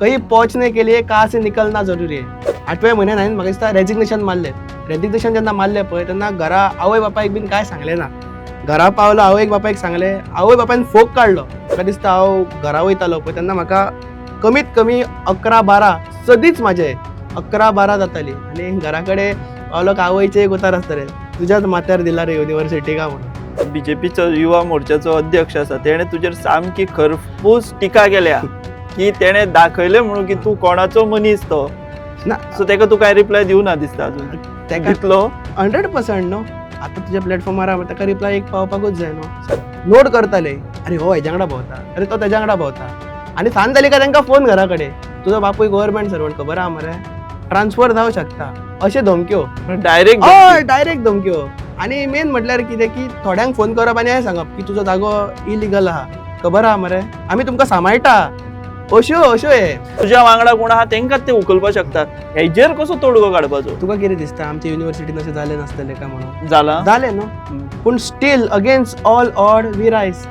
कहीं पहुंचने के लिए कहाँ से निकलना जरुरी आहे. 8व्या महिन्यात हांवें म्हाका दिसता रेजिग्नेशन मारलें. रेजिग्नेशन जेन्ना मारलें पळय तेन्ना घरा आवय बापायक बीन काय सांगलें ना. घरा पावलो आवयक बापायक सांगलें, आवय बापायन फोग काडलो. म्हाका दिसता हांव घरा वयतालो पळय तेन्ना म्हाका कमीत कमी 11-12 सदींच म्हाजे 11-12 जाताली आनी घरा कडेन पावलो आवयचे एक उतार आसतलें, तुज्याच माथ्यार दिला रे युनिवर्सिटी का म्हणून. बीजेपीचो युवा मोर्चाचो अध्यक्ष आसा तेणे तुजेर सामकी खरपूस टिका केल्या की तेणे दाखयलें म्हणून की तूं कोणाचो मनीस तो ना. सो तेका तूं काय रिप्लाय दिवना दिसता अजून. तेका दितलो 100% न्हू. आतां तुज्या प्लॅटफॉर्मार ताका रिप्लाय एक पावपाकूच जाय न्हू. नोट करताले, अरे हो हेज्या वांगडा भोंवता, अरे तो तेज्या वांगडा भोंवता. आनी सांज जाली काय तांकां फोन घरा कडेन, तुजो बापूय गव्हर्नमेंट सर्वंट खबर आहा मरे, ट्रान्सफर जावं शकता, अशे धमक्यो. डायरेक्ट हय डायरेक्ट धमक्यो. आनी मेन म्हटल्यार कितें की थोड्यांक फोन करप आनी हें सांगप की तुजो जागो इलिगल आहा, खबर आहा मरे, आमी तुमकां सांबाळटा, अश्यो हे. तुज्या वांगडा कोण आहा तेंकाच ते उखलपाक शकतात. हेजेर कसो तोडगो काडपाचो? तुका कितें दिसता आमच्या युनिवर्सिटीन अशें जालें नासतलें काय म्हणून? जाला जालें न्हू. पूण still against all odd we रायज.